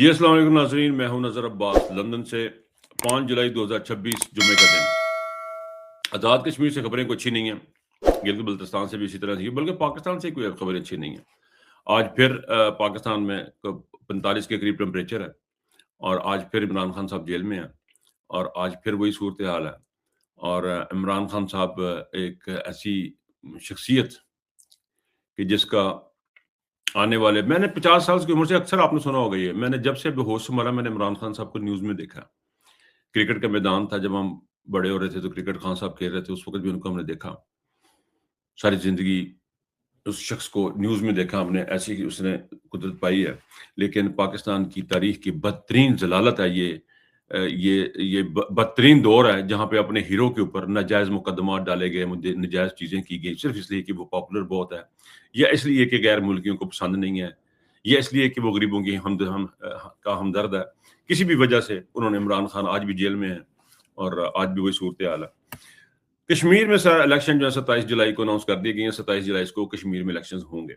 جی अस्सलाम वालेकुम नाज़रीन, मैं हूं नज़र अब्बास लंदन से। 5 जुलाई 2026 जुम्मे का दिन। आज़ाद कश्मीर से खबरें कोई अच्छी नहीं हैं, गिलगित बल्तिस्तान से भी इसी तरह थी, बल्कि पाकिस्तान से कोई खबरें अच्छी नहीं हैं। आज फिर पाकिस्तान में 45 के करीब टेम्परेचर है, और आज फिर इमरान खान साहब जेल में हैं, और आज फिर वही सूरत हाल है। और इमरान खान साहब एक ऐसी शख्सियत कि जिसका आने वाले, मैंने 50 साल की उम्र से, अक्सर आपने सुना होगा ये, मैंने जब से होश संभाला मैंने इमरान खान साहब को न्यूज़ में देखा। क्रिकेट का मैदान था, जब हम बड़े हो रहे थे तो क्रिकेट खान साहब खेल रहे थे, उस वक़्त भी उनको हमने देखा। सारी ज़िंदगी उस शख्स को न्यूज़ में देखा हमने, ऐसी ही उसने कुदरत पाई है। लेकिन पाकिस्तान की तारीख़ की बदतरीन ज़लालत है ये। ये बदतरीन दौर है जहाँ पे अपने हीरो के ऊपर नाजायज़ मुकदमात डाले गए, मुझे नाजायज़ चीज़ें की गई, सिर्फ़ इसलिए कि वो पॉपुलर बहुत है, या इसलिए कि गैर मुल्कियों को पसंद नहीं है, या इसलिए कि वो गरीबों की का हमदर्द है। किसी भी वजह से उन्होंने, इमरान खान आज भी जेल में है, और आज भी वही सूरत हाल है। कश्मीर में सर इलेक्शन जो है 27 जुलाई को अनाउंस कर दिए गए हैं। 27 जुलाई को कश्मीर में इलेक्शंस होंगे।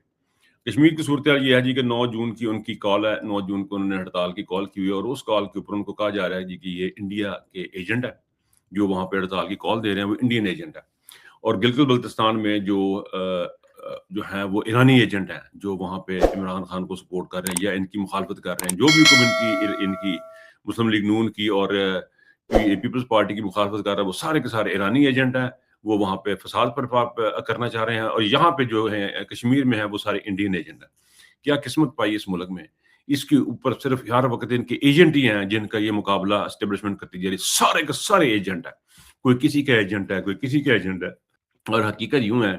कश्मीर की सूरत हाल ये है जी कि 9 जून की उनकी कॉल है, 9 जून को उन्होंने हड़ताल की कॉल की हुई है, और उस कॉल के ऊपर उनको कहा जा रहा है जी कि ये इंडिया के एजेंट है, जो वहाँ पे हड़ताल की कॉल दे रहे हैं वो इंडियन एजेंट है। और गिलगित बल्तिस्तान में जो है वो ईरानी एजेंट हैं, जो वहाँ पे इमरान खान को सपोर्ट कर रहे हैं या इनकी मुखालफत कर रहे हैं। जो भी कम्युनिटी इनकी मुस्लिम लीग नून की और पीपल्स पार्टी की मुखालफत कर रहा है, वो सारे के सारे ईरानी एजेंट हैं। वो वहाँ पे फसाद करना चाह रहे हैं, और यहाँ पे जो है कश्मीर में है वो सारे इंडियन एजेंट हैं। क्या किस्मत पाई इस मुल्क में, इसके ऊपर सिर्फ हर वक्त इनके एजेंट ही हैं जिनका ये मुकाबला एस्टेब्लिशमेंट करती जा रही है। सारे के सारे एजेंट है, कोई किसी का एजेंट है, कोई किसी का एजेंट है। और हकीकत यूं है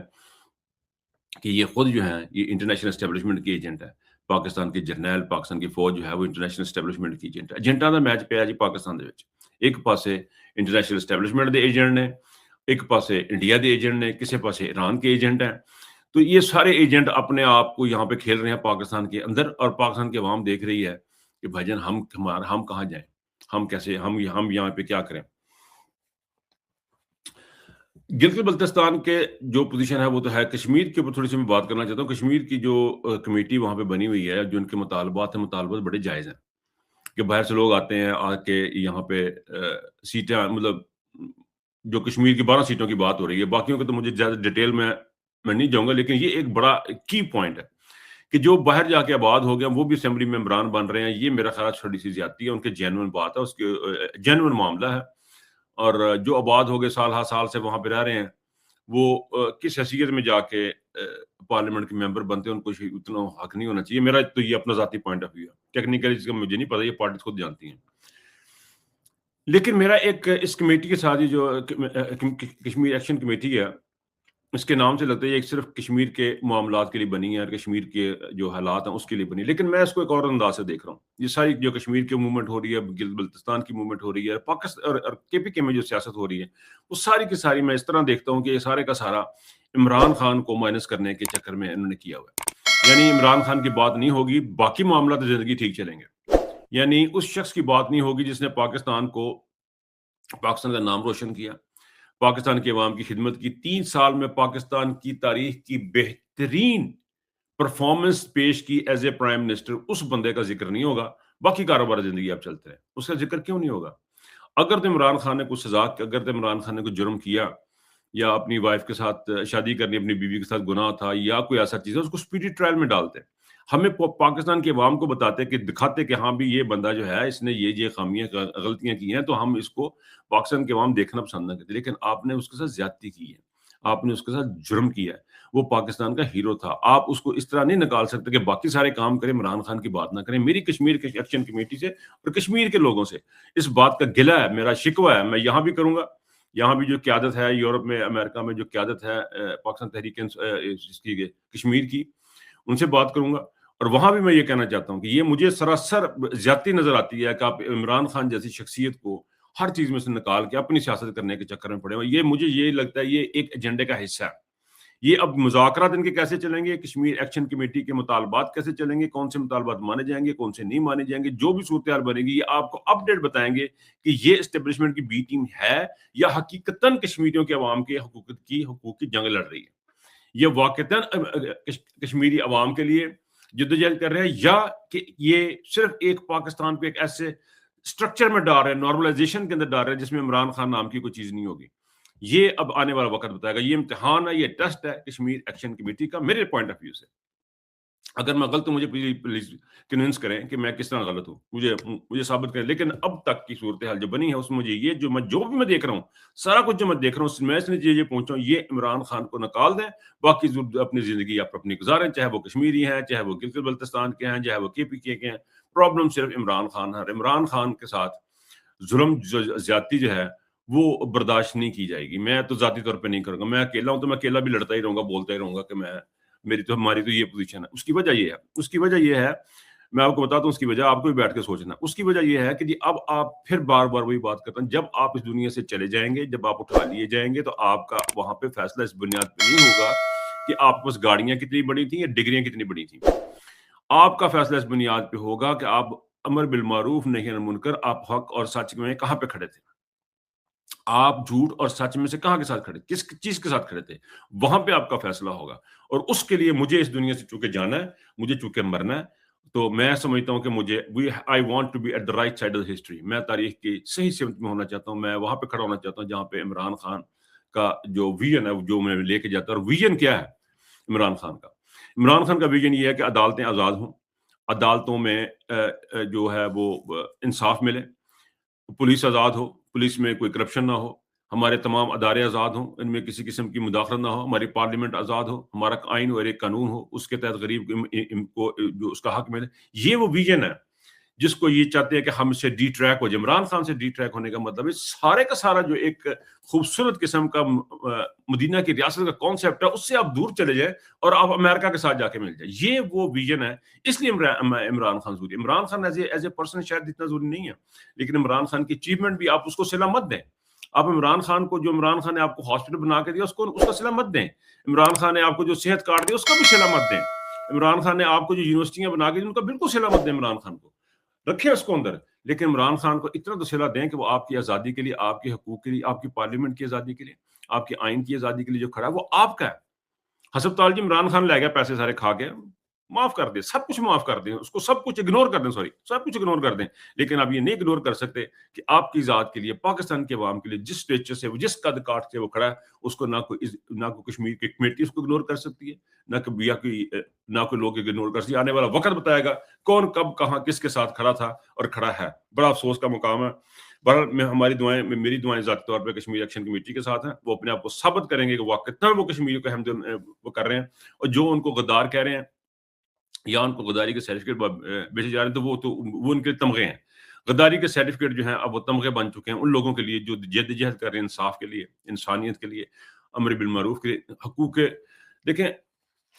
कि ये खुद जो है ये इंटरनेशनल एस्टेब्लिशमेंट के एजेंट है। पाकिस्तान के जरनैल, पाकिस्तान की फौज जो है वो इंटरनेशनल एस्टेब्लिशमेंट की एजेंट है। एजेंटा ਦਾ मैच ਪਿਆ ਜੀ ਪਾਕਿਸਤਾਨ ਦੇ ਵਿੱਚ। ਇੱਕ ਪਾਸੇ ਇੰਟਰਨੈਸ਼ਨਲ एस्टेब्लिशमेंट ਦੇ ਏਜੰਟ ਨੇ, ਇੱਕ ਪਾਸੇ इंडिया ਦੇ ਏਜੰਟ ਨੇ, ਕਿਸੇ ਪਾਸੇ ईरान के एजेंट हैं। तो ये सारे एजेंट अपने आप को यहाँ पे खेल रहे हैं पाकिस्तान के अंदर, और पाकिस्तान की अवाम देख रही है कि भाईजान हम कहाँ जाएं, हम कैसे, हम यहाँ पे क्या करें। गिलगित बल्तिस्तान के जो पोजीशन है वो तो है। कश्मीर के ऊपर थोड़ी सी मैं बात करना चाहता हूँ। कश्मीर की जो कमेटी वहाँ पे बनी हुई है, जो उनके मुतालबात हैं, मुतालबात बड़े जायज़ हैं कि बाहर से लोग आते हैं, आके यहाँ पे सीटें, मतलब जो कश्मीर की 12 सीटों की बात हो रही है, बाकियों को तो मुझे ज़्यादा डिटेल में मैं नहीं जाऊँगा, लेकिन ये एक बड़ा की पॉइंट है कि जो बाहर जाके आबाद हो गए वो भी असेंबली मेंबरान बन रहे हैं। ये मेरा ख्याल थोड़ी-सी ज़्यादती है, उनके जेन्युइन बात है, उसके जेन्युइन मामला है। और जो आबाद हो गए, साल हर साल से वहाँ पे रह रहे हैं, वो किस हैसियत में जाके पार्लियामेंट के मेंबर बनते हैं, उनको उतना हक नहीं होना चाहिए। मेरा तो ये अपना ज़ाती पॉइंट ऑफ व्यू है। टेक्निकली इसका मुझे नहीं पता, ये पार्टीज़ खुद जानती हैं। लेकिन मेरा एक इस कमेटी के साथ ही जो कश्मीर एक्शन कमेटी है, इसके नाम से लगता है ये सिर्फ कश्मीर के मामलात के लिए बनी है और कश्मीर के जो हालात हैं उसके लिए बनी है। लेकिन मैं इसको एक और अंदाज से देख रहा हूँ। ये सारी जो कश्मीर की मूवमेंट हो रही है, गिलगित बल्तिस्तान की मूवमेंट हो रही है, पाकिस्तान और केपीके में जो सियासत हो रही है, वो सारी की सारी मैं इस तरह देखता हूँ कि ये सारे का सारा इमरान खान को माइनस करने के चक्कर में इन्होंने किया हुआ है। यानी इमरान खान की बात नहीं होगी, बाकी मामला तो जिंदगी ठीक चलेंगे। यानी उस शख्स की बात नहीं होगी जिसने पाकिस्तान का नाम रोशन किया, पाकिस्तान की अवाम की खिदमत की। 3 साल में पाकिस्तान की तारीख की बेहतरीन परफॉर्मेंस पेश की एज ए प्राइम मिनिस्टर, उस बंदे का जिक्र नहीं होगा। बाकी कारोबार जिंदगी आप चलते हैं, उसका जिक्र क्यों नहीं होगा? अगर तो इमरान खान ने कुछ सजा, अगर तो इमरान खान ने कुछ जुर्म किया, या अपनी वाइफ के साथ शादी करनी, अपनी बीवी के साथ गुनाह था, या कोई ऐसा चीज है, उसको स्पीडी ट्रायल में डालते हैं। हमें पाकिस्तान के अवाम को बताते कि, दिखाते कि हाँ भी ये बंदा जो है इसने ये खामियां, गलतियां की हैं, तो हम इसको, पाकिस्तान के अवाम देखना पसंद ना करते। लेकिन आपने उसके साथ ज्यादती की है, आपने उसके साथ जुर्म किया है। वो पाकिस्तान का हीरो था, आप उसको इस तरह नहीं निकाल सकते कि बाकी सारे काम करें, इमरान खान की बात ना करें। मेरी कश्मीर के एक्शन कमेटी से और कश्मीर के लोगों से इस बात का गिला है, मेरा शिकवा है। मैं यहाँ भी करूंगा, यहाँ भी जो क्यादत है यूरोप में, अमेरिका में जो क्यादत है पाकिस्तान तहरीक इसकी कश्मीर की, उनसे बात करूंगा। और वहां भी मैं ये कहना चाहता हूं कि ये मुझे सरासर ज्यादती नजर आती है कि आप इमरान खान जैसी शख्सियत को हर चीज में से निकाल के अपनी सियासत करने के चक्कर में पड़े हुए। ये मुझे ये लगता है ये एक एजेंडे का हिस्सा है। ये अब मुज़ाकरात इनके कैसे चलेंगे, कश्मीर एक्शन कमेटी के मुतालबात कैसे चलेंगे, कौन से मुतालबात माने जाएंगे, कौन से नहीं माने जाएंगे, जो भी सूरत-ए-हाल बनेगी ये आपको अपडेट बताएंगे कि ये एस्टेब्लिशमेंट की बी टीम है या हकीकतन कश्मीरियों के अवाम के हकूक की जंग लड़ रही है। ये वाक़तन कश्मीरी अवाम के लिए, जद्दोजहद कर रहे हैं, या कि ये सिर्फ एक पाकिस्तान को एक ऐसे स्ट्रक्चर में डाल रहे हैं, नॉर्मलाइजेशन के अंदर डाल रहे हैं जिसमें इमरान खान नाम की कोई चीज नहीं होगी। ये अब आने वाला वक्त बताएगा। ये इम्तिहान है, ये टेस्ट है कश्मीर एक्शन कमेटी का, मेरे पॉइंट ऑफ व्यू से। अगर मैं गलत हूं, मुझे प्लीज कन्विंस करें कि मैं किस तरह गलत हूं, मुझे साबित करें। लेकिन अब तक की सूरत हाल जो बनी है उसमें मुझे ये जो भी मैं देख रहा हूँ, सारा कुछ जो मैं देख रहा हूँ, मैं इस नतीजे ये पहुंचा हूं, ये इमरान खान को निकाल दें, बाकी अपनी जिंदगी आप अपनी गुजारें, चाहे वो कश्मीरी हैं, चाहे वो गिलगित बल्तिस्तान के हैं, चाहे वो KPK के हैं। प्रॉब्लम सिर्फ इमरान खान है। इमरान खान के साथ जुल्म, ज्यादती जो है वो बर्दाश्त नहीं की जाएगी। मैं तो जाती तौर पे नहीं करूंगा, मैं अकेला हूं तो मैं अकेला भी लड़ता ही रहूंगा, बोलता ही रहूंगा कि हमारी तो ये पोजीशन है। उसकी वजह ये है, मैं आपको बताता हूँ उसकी वजह, आपको भी बैठ के सोचना। उसकी वजह ये है कि जी अब आप फिर बार बार वही बात करते हैं, जब आप इस दुनिया से चले जाएंगे, जब आप उठा लिए जाएंगे, तो आपका वहां पे फैसला इस बुनियाद पे नहीं होगा कि आपके पास गाड़ियां कितनी बड़ी थी या डिग्रियां कितनी बड़ी थी। आपका फैसला इस बुनियाद पे होगा कि आप अमर बिल मारूफ नही अनिल मुनकर, आप हक और सच में कहां पे खड़े थे, आप झूठ और सच में से कहां के साथ खड़े, किस चीज के साथ खड़े थे, वहां पे आपका फैसला होगा। और उसके लिए मुझे इस दुनिया से चूंकि जाना है, मुझे चूंकि मरना है, तो मैं समझता हूं कि मुझे I want to be at the right side of history. मैं तारीख की सही सिमत में होना चाहता हूं, मैं वहां पे खड़ा होना चाहता हूं जहां पे इमरान खान का जो विजन है, जो मैं लेके जाता हूं। और विजन क्या है इमरान खान का? इमरान खान का विजन ये है कि अदालतें आजाद हों, अदालतों में जो है वो इंसाफ मिले, पुलिस आज़ाद हो, पुलिस में कोई करप्शन ना हो, हमारे तमाम अदारे आज़ाद हों, इनमें किसी किस्म की मुदाखलत ना हो, हमारी पार्लियामेंट आज़ाद हो, हमारा आइन और एक कानून हो, उसके तहत गरीब को जो उसका हक मिले। ये वो विजन है जिसको ये चाहते हैं कि हम इससे डिट्रैक हो जाए। इमरान खान से डिट्रैक होने का मतलब है सारे का सारा जो एक खूबसूरत किस्म का मदीना की रियासत का कॉन्सेप्ट है, उससे आप दूर चले जाए और आप अमेरिका के साथ जाके मिल जाए। ये वो विजन है। इसलिए इमरान खान जरूरी। Imran Khan as a person शायद इतना जरूरी नहीं है, लेकिन इमरान खान की अचीवमेंट भी आप उसको सिला मत दें। आप इमरान खान को, जो इमरान खान ने आपको हॉस्पिटल बना के दिया, उसका सिला मत दें। इमरान खान ने आपको जो सेहत कार्ड दिया उसका भी सिला मत दें। इमरान खान ने आपको जो यूनिवर्सिटियां बना के दी उनका बिल्कुल सिला मत दें। इमरान खान को रखे उसको अंदर, लेकिन इमरान खान को इतना तो सिला दें कि वो आपकी आज़ादी के लिए, आपके हकूक के लिए, आपकी पार्लियामेंट की आज़ादी के लिए, आपके आइन की आज़ादी के लिए जो खड़ा है वो आपका है। हस्पताल जी इमरान खान ले गया पैसे सारे खा के, माफ कर दें, सब कुछ माफ कर दें, उसको सब कुछ इग्नोर कर दें, सॉरी सब कुछ इग्नोर कर दें। लेकिन आप ये नहीं इग्नोर कर सकते कि आपकी ज़ात के लिए, पाकिस्तान के अवाम के लिए जिस स्टेचर से वो, जिस कद काठ से वो खड़ा है, उसको ना कोई कश्मीर की कमेटी उसको इग्नोर कर सकती है, ना कोई लोग इग्नोर कर सकते। आने वाला वक्त बताएगा कौन कब कहाँ किसके साथ खड़ा था और खड़ा है। बड़ा अफसोस का मुकाम है। बहरहाल मेरी दुआएं ज़ाती तौर पे कश्मीर एक्शन कमेटी के साथ हैं। वो अपने आप को साबित करेंगे कि वो कितना वो कश्मीर को वो कर रहे हैं, और जो उनको गद्दार कह रहे हैं या उनको गद्दारी के सर्टिफिकेट बेचे जा रहे हैं, तो वो उनके तमगे हैं। गद्दारी के सर्टिफिकेट जो हैं अब वो तमगे बन चुके हैं उन लोगों के लिए जो जद्दोजहद कर रहे हैं इंसाफ के लिए, इंसानियत के लिए, अमर बिल मारूफ के लिए, हकूक के, देखें,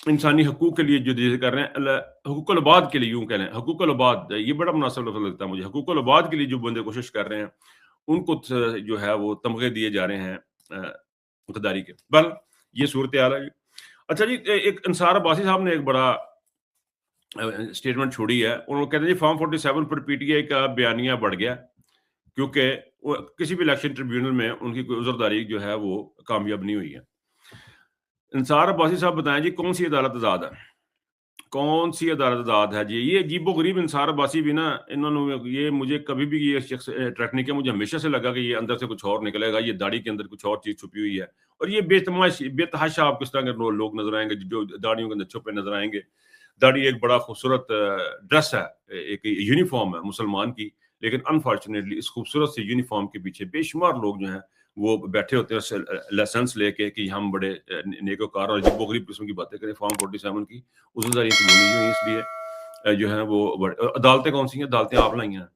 इंसानी हकूक के लिए जो कर रहे हैं, हकूकुल इबाद के लिए, यूं कह लें हकूकुल इबाद, ये बड़ा मुनासिब लफ्ज़ लगता है मुझे। हकूकुल इबाद के लिए जो बंदे कोशिश कर रहे हैं उनको जो है वो तमगे दिए जा रहे हैं गद्दारी के। बल ये सूरत हाल है। अच्छा जी, एक अंसार अब्बासी साहब ने एक बड़ा स्टेटमेंट छोड़ी है। उन्होंने कहते हैं जी फॉर्म 47 पर PTI का बयानिया बढ़ गया क्योंकि किसी भी इलेक्शन ट्रिब्यूनल में उनकी कोई उज़रदारी जो है वो कामयाब नहीं हुई है। अंसार अब्बासी साहब बताएं जी, कौन सी अदालत आज़ाद है? कौन सी अदालत आज़ाद है जी? ये अजीबोगरीब अंसार अब्बासी भी ना, इन्होंने ये मुझे कभी भी ये शख्स अट्रैक्ट नहीं किया। मुझे हमेशा से लगा कि ये अंदर से कुछ और निकलेगा, ये दाढ़ी के अंदर कुछ और चीज़ छुपी हुई है। और ये बेतहाशा आपको इस तरह के लोग नजर आएंगे जो दाढ़ियों के अंदर छुपे नजर आएंगे। दाढ़ी एक बड़ा खूबसूरत ड्रेस है, एक यूनिफॉर्म है मुसलमान की, लेकिन अनफॉर्चुनेटली इस खूबसूरत से यूनिफॉर्म के पीछे बेशुमार लोग जो हैं वो बैठे होते हैं लाइसेंस लेके कि हम बड़े नेकोकार और अजीबोगरीब किस्म की बातें करें। फॉर्म 47 की उज़रदारी तो होनी ही इसलिए जो है वो अदालतें कौन सी हैं? अदालतें आप लाई हैं,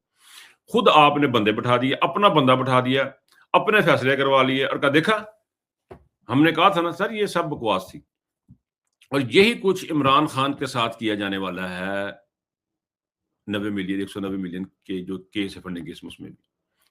खुद आपने बंदे बैठा दिए, अपना बंदा बैठा दिया, अपने फैसले करवा लिए और कहा देखा हमने कहा था ना सर, ये सब बकवास थी। और यही कुछ इमरान खान के साथ किया जाने वाला है 90 मिलियन 190 मिलियन के जो केस है फंडिंग केस में, उसमें भी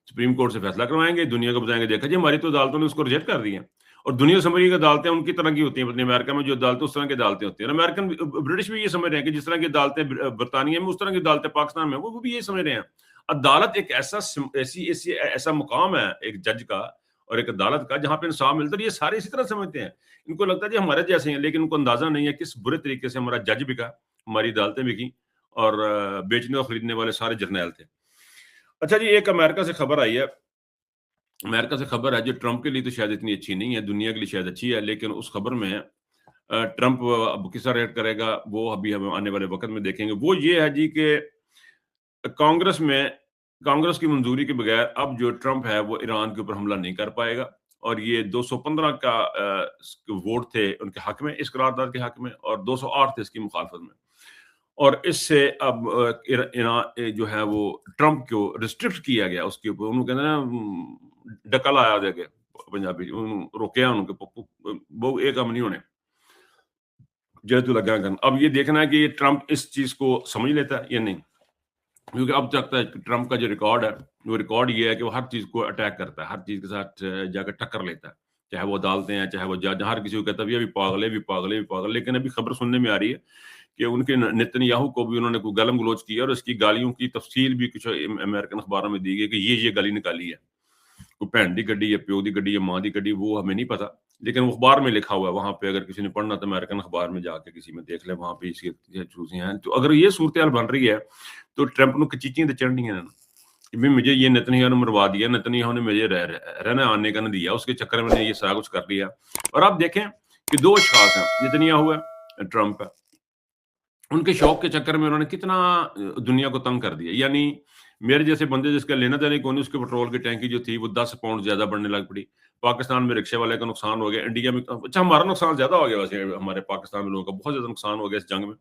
सुप्रीम कोर्ट से फैसला करवाएंगे, दुनिया को बताएंगे देखा जी हमारी तो अदालतों ने उसको रिजेक्ट कर दिया। और दुनिया समझ रही है अदालतें उनकी तरह की होती हैं, अपने अमेरिका में जो अदालतें उस तरह की अदालतें होती हैं। अमेरिकन ब्रिटिश भी ये समझ रहे हैं कि जिस तरह की अदालतें बरतानिया में, उस तरह की अदालतें पाकिस्तान में, वो भी ये समझ रहे हैं। अदालत एक ऐसा मुकाम है एक जज का और एक अदालत का जहां पे इंसाफ मिलता है। ये सारे इसी तरह समझते हैं, इनको लगता है जी हमारे जैसे हैं, लेकिन उनको अंदाजा नहीं है किस बुरे तरीके से हमारा जज बिका, ہماری عدالتیں بھی کیں اور بیچنے اور خریدنے والے سارے جرنیل تھے۔ اچھا جی، ایک امریکہ سے خبر آئی ہے، امریکہ سے خبر ہے جو ٹرمپ کے لیے تو شاید اتنی اچھی نہیں ہے، دنیا کے لیے شاید اچھی ہے، لیکن اس خبر میں ٹرمپ اب کس طرح ریئیکٹ کرے گا وہ ابھی ہم آنے والے وقت میں دیکھیں گے۔ وہ یہ ہے جی کہ کانگریس میں کانگریس کی منظوری کے بغیر اب جو ٹرمپ ہے وہ ایران کے اوپر حملہ نہیں کر پائے گا، اور یہ 215 کا ووٹ تھے ان کے حق میں، اس قرارداد کے حق میں، اور 208 تھے اس کی مخالفت میں، اور اس سے اب ایران جو ہے وہ ٹرمپ کو ریسٹرکٹ کیا گیا، اس کے اوپر انہوں کہتے ہیں نا ڈکا لایا دے کے پنجابی روکیا ان کے وہ ایک ہم نہیں ہونے جیتو لگا گن۔ اب یہ دیکھنا ہے کہ یہ ٹرمپ اس چیز کو سمجھ لیتا ہے یا نہیں، کیونکہ اب تک ٹرمپ کا جو ریکارڈ ہے وہ ریکارڈ یہ ہے کہ وہ ہر چیز کو اٹیک کرتا ہے، ہر چیز کے ساتھ جا کر ٹکر لیتا ہے، چاہے وہ عدالتیں ہیں، چاہے وہ جج، ہر کسی کو کہتا ہے یہ بھی پاگل ہے، بھی پاگل ہے، بھی پاگل۔ لیکن ابھی خبر سننے میں آ رہی ہے کہ ان کے نتن یاہو کو بھی انہوں نے کوئی گالم گلوچ کیا، اور اس کی گالیوں کی تفصیل بھی کچھ امریکن اخباروں میں دی گئی کہ یہ گالی نکالی ہے، کوئی بہن دی گڈی یا پیو دی گڈی یا ماں دی گڈی، وہ ہمیں نہیں پتا، لیکن وہ اخبار میں لکھا ہوا ہے، وہاں پہ اگر کسی نے پڑھنا تو امریکن اخبار میں جا کے کسی میں دیکھ لیں، وہاں پہ اس کی چوزیں ہیں۔ تو اگر یہ صورتحال بن رہی ہے تو ٹرمپ نو کچیچیاں تے چڑھنی ہیں کہ مجھے یہ نتنیاہو نے مروا دیا، نتنیاہو نے مجھے رہنے آنے کا نہ دیا، اس کے چکر میں نے یہ سارا کچھ کر لیا۔ اور آپ دیکھیں کہ دو اشخاص ہیں، نتنیاہو ہے، ٹرمپ ہے، ان کے شوق کے چکر میں انہوں نے کتنا دنیا کو تنگ کر دیا۔ یعنی میرے جیسے بندے جس کا لینا دینا کون نہیں، اس کے پٹرول کی ٹینکی جو تھی وہ 10 پاؤنڈ زیادہ بڑھنے لگ پڑی، پاکستان میں رکشے والے کا نقصان ہو گیا، انڈیا میں اچھا ہمارا نقصان زیادہ ہو گیا، ویسے ہمارے پاکستان میں لوگوں کا بہت زیادہ نقصان ہو گیا اس جنگ میں۔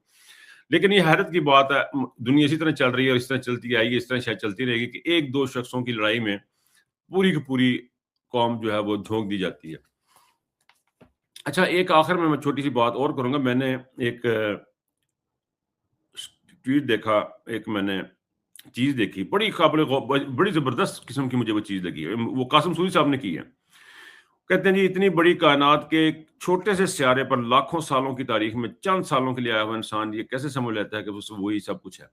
لیکن یہ حیرت کی بات ہے، دنیا اسی طرح چل رہی ہے اور اس طرح چلتی آئے گی، اس طرح شاید چلتی رہے گی کہ ایک دو شخصوں کی لڑائی میں پوری کی پوری قوم جو ہے وہ جھونک دی جاتی ہے۔ اچھا ایک آخر میں چھوٹی سی بات اور کروں گا، میں نے ایک ٹویٹ دیکھا، ایک میں نے چیز دیکھی، بڑی قابل بڑی زبردست قسم کی مجھے وہ چیز لگی ہے، وہ قاسم سوری صاحب نے کی ہے۔ کہتے ہیں جی اتنی بڑی کائنات کے ایک چھوٹے سے سیارے پر لاکھوں سالوں کی تاریخ میں چند سالوں کے لیے آیا ہوا انسان یہ کیسے سمجھ لیتا ہے کہ وہی سب کچھ ہے؟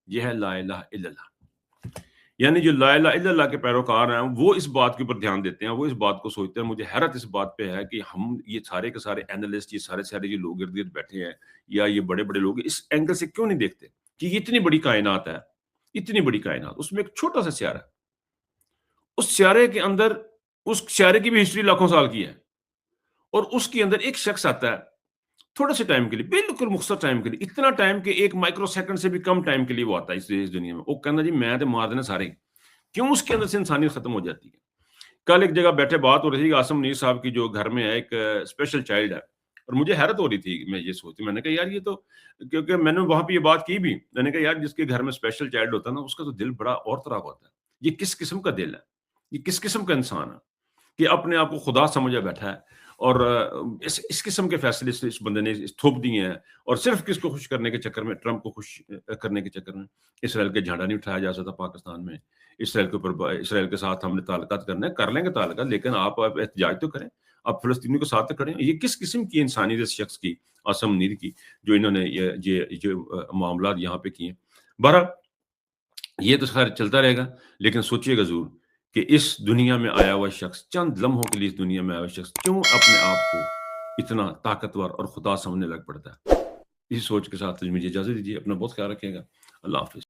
یہ ہے لا الہ الا اللہ۔ یعنی جو لا الہ الا اللہ کے پیروکار ہیں وہ اس بات کے اوپر دھیان دیتے ہیں، وہ اس بات کو سوچتے ہیں۔ مجھے حیرت اس بات پہ ہے کہ ہم یہ سارے کے سارے اینالسٹ، یہ سارے جو لوگ ارد گرد بیٹھے ہیں یا یہ بڑے بڑے لوگ اس اینگل سے کیوں نہیں دیکھتے کہ یہ اتنی بڑی کائنات ہے، اتنی بڑی کائنات، اس میں ایک چھوٹا سا سیارہ ہے، اس سیارے کے اندر اس سیارے کی بھی ہسٹری لاکھوں سال کی ہے، اور اس کے اندر ایک شخص آتا ہے تھوڑے سے ٹائم کے لیے، بالکل مختصر ٹائم کے لیے، اتنا ٹائم کہ ایک مائکرو سیکنڈ سے بھی کم ٹائم کے لیے وہ آتا ہے اس دنیا میں۔ وہ کہنا جی میں تو مار دینا سارے، کیوں اس کے اندر سے انسانیت ختم ہو جاتی ہے۔ کل ایک جگہ بیٹھے بات ہو رہی تھی، عاصم منیر صاحب کی جو گھر میں ہے ایک اسپیشل چائلڈ ہے، اور مجھے حیرت ہو رہی تھی، میں یہ سوچتی، میں نے کہا یار یہ تو، کیونکہ میں نے وہاں پہ یہ بات کی بھی، میں نے کہا یار جس کے گھر میں اسپیشل چائلڈ ہوتا ہے نا اس کا تو دل بڑا اور طرح کا ہوتا ہے، یہ کس قسم کا دل ہے، یہ کس قسم کا انسان ہے کہ اپنے آپ کو خدا سمجھا بیٹھا ہے، اور اس قسم کے فیصلے سے اس بندے نے تھوپ دیے ہیں، اور صرف کس کو خوش کرنے کے چکر میں، ٹرمپ کو خوش کرنے کے چکر میں اسرائیل کے جھنڈا نہیں اٹھایا جا سکتا پاکستان میں، اسرائیل کے اوپر، اسرائیل کے ساتھ ہم نے تعلقات کرنے ہیں، کر لیں گے تعلقات، لیکن آپ احتجاج تو کریں، آپ فلسطینیوں کے ساتھ کھڑے ہیں۔ یہ کس قسم کی انسانیت اس شخص کی، عاصم منیر کی، جو انہوں نے یہ معاملات یہاں پہ کیے ہیں۔ بہرحال یہ تو خیر چلتا رہے گا، لیکن سوچیے گا ضرور کہ اس دنیا میں آیا ہوا شخص، چند لمحوں کے لیے اس دنیا میں آیا ہوا شخص کیوں اپنے آپ کو اتنا طاقتور اور خدا سمجھنے لگ پڑتا ہے۔ اسی سوچ کے ساتھ مجھے اجازت دیجیے، اپنا بہت خیال رکھیے گا، اللہ حافظ۔